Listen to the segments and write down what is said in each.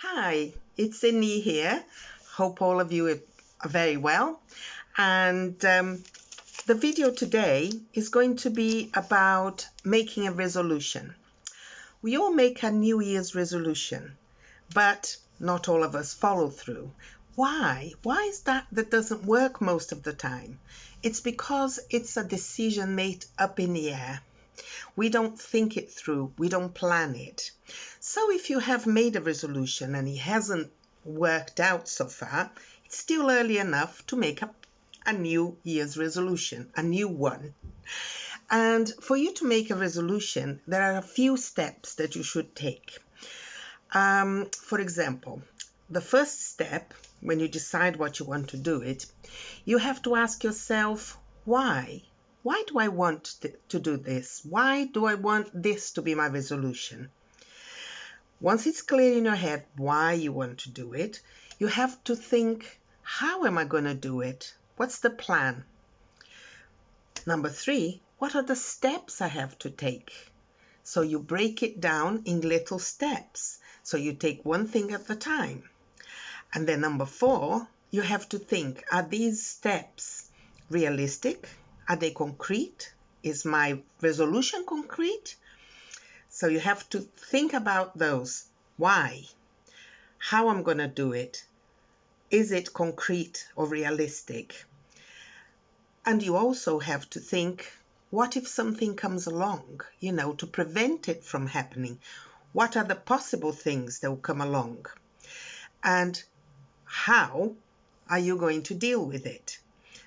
Hi, it's Cindy here. Hope all of you are very well. And the video today is going to be about making a resolution. We all make a New Year's resolution, but not all of us follow through. Why? Why is that doesn't work most of the time? It's because it's a decision made up in the air. We don't think it through. We don't plan it. So if you have made a resolution and it hasn't worked out so far, it's still early enough to make up a New Year's resolution, a new one. And for you to make a resolution, there are a few steps that you should take. For example, the first step, when you decide what you want to do it, you have to ask yourself, why? Why do I want to do this? Why do I want this to be my resolution? Once it's clear in your head why you want to do it, you have to think, how am I going to do it? What's the plan? Number 3, what are the steps I have to take? So you break it down in little steps. So you take one thing at a time. And then number 4, you have to think, are these steps realistic? Are they concrete? Is my resolution concrete? So you have to think about those. Why? How I'm going to do it? Is it concrete or realistic? And you also have to think, what if something comes along, to prevent it from happening? What are the possible things that will come along? And how are you going to deal with it?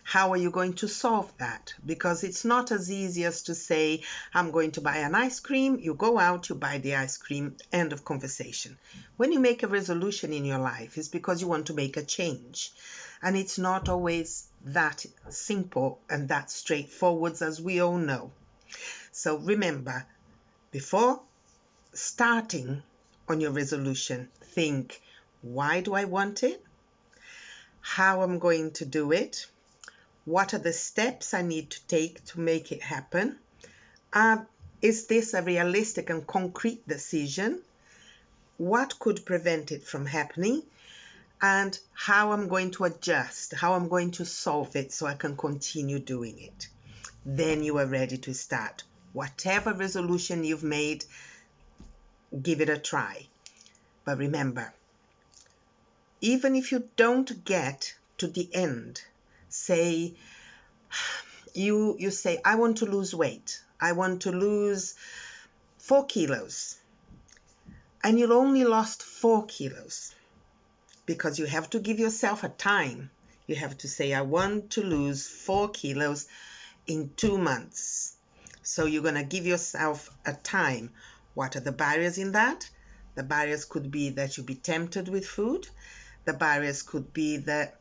How are you going to solve that? Because it's not as easy as to say, I'm going to buy an ice cream. You go out, you buy the ice cream, end of conversation. When you make a resolution in your life, it's because you want to make a change. And it's not always that simple and that straightforward, as we all know. So remember, before starting on your resolution, think, why do I want it? How I'm going to do it? What are the steps I need to take to make it happen? Is this a realistic and concrete decision? What could prevent it from happening? And how I'm going to adjust, how I'm going to solve it so I can continue doing it. Then you are ready to start. Whatever resolution you've made, give it a try. But remember, even if you don't get to the end, say, you say, I want to lose weight. I want to lose 4 kilos. And you only lost 4 kilos because you have to give yourself a time. You have to say, I want to lose 4 kilos in 2 months. So you're going to give yourself a time. What are the barriers in that? The barriers could be that you'll be tempted with food. The barriers could be that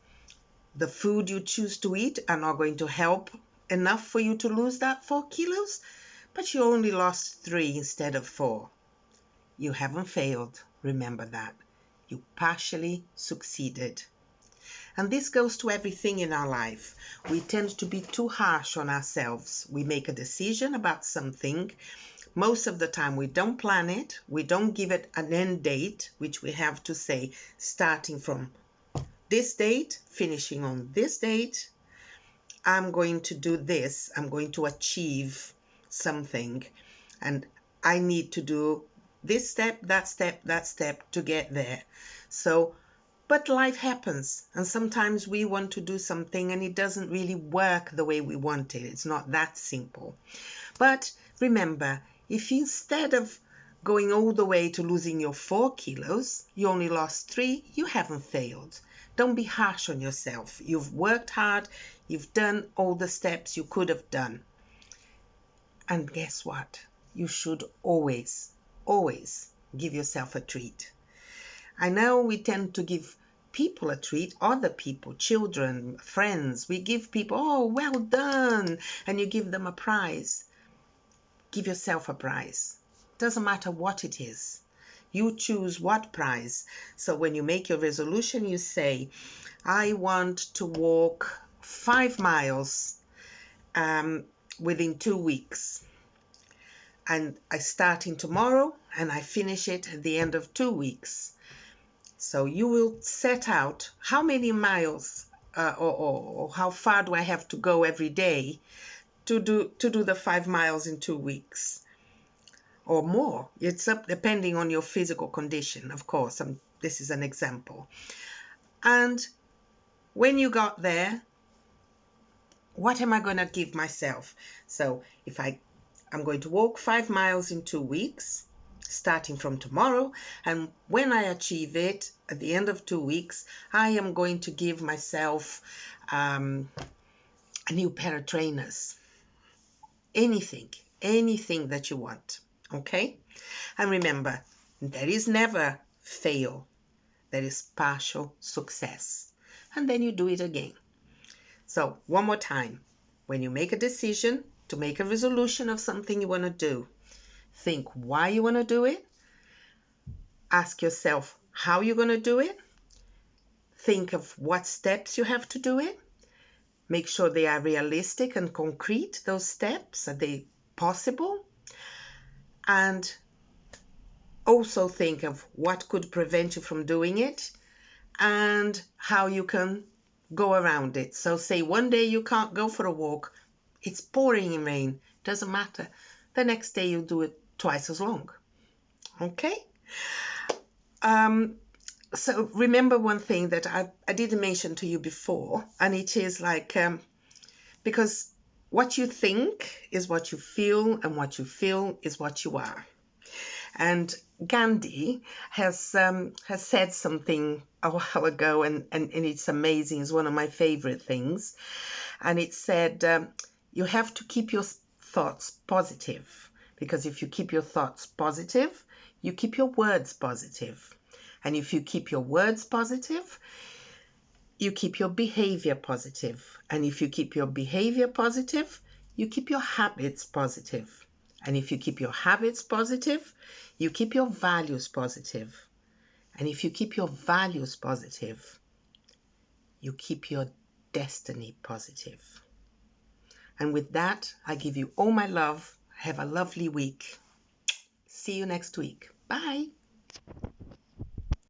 the food you choose to eat are not going to help enough for you to lose that 4 kilos, but you only lost 3 instead of 4. You haven't failed. Remember that. You partially succeeded. And this goes to everything in our life. We tend to be too harsh on ourselves. We make a decision about something. Most of the time we don't plan it. We don't give it an end date, which we have to say starting from this date, finishing on this date, I'm going to do this. I'm going to achieve something. And I need to do this step, that step, that step to get there. So, but life happens. And sometimes we want to do something and it doesn't really work the way we want it. It's not that simple. But remember, if instead of going all the way to losing your 4 kilos, you only lost 3, you haven't failed. Don't be harsh on yourself. You've worked hard. You've done all the steps you could have done. And guess what? You should always, always give yourself a treat. I know we tend to give people a treat, other people, children, friends. We give people, oh, well done. And you give them a prize. Give yourself a prize. Doesn't matter what it is. You choose what prize. So when you make your resolution, you say, I want to walk 5 miles within 2 weeks. And I start in tomorrow and I finish it at the end of 2 weeks. So you will set out how many miles or how far do I have to go every day to do the 5 miles in 2 weeks or more. It's up depending on your physical condition, of course. This is an example. And when you got there, what am I going to give myself? So if I'm going to walk 5 miles in 2 weeks, starting from tomorrow, and when I achieve it at the end of 2 weeks, I am going to give myself a new pair of trainers. Anything that you want, okay? And remember, there is never fail. There is partial success. And then you do it again. So one more time, when you make a decision to make a resolution of something you want to do, think why you want to do it. Ask yourself how you're going to do it. Think of what steps you have to do it. Make sure they are realistic and concrete, those steps. Are they possible? And also think of what could prevent you from doing it and how you can go around it. So say one day you can't go for a walk. It's pouring in rain. Doesn't matter. The next day you'll do it twice as long. Okay? So remember one thing that I didn't mention to you before, and it is like, because what you think is what you feel, and what you feel is what you are. And Gandhi has said something a while ago, and it's amazing. It's one of my favorite things. And it said, you have to keep your thoughts positive, because if you keep your thoughts positive, you keep your words positive. And if you keep your words positive, you keep your behavior positive. And if you keep your behavior positive, you keep your habits positive. And if you keep your habits positive, you keep your values positive. And if you keep your values positive, you keep your destiny positive. And with that, I give you all my love. Have a lovely week. See you next week. Bye.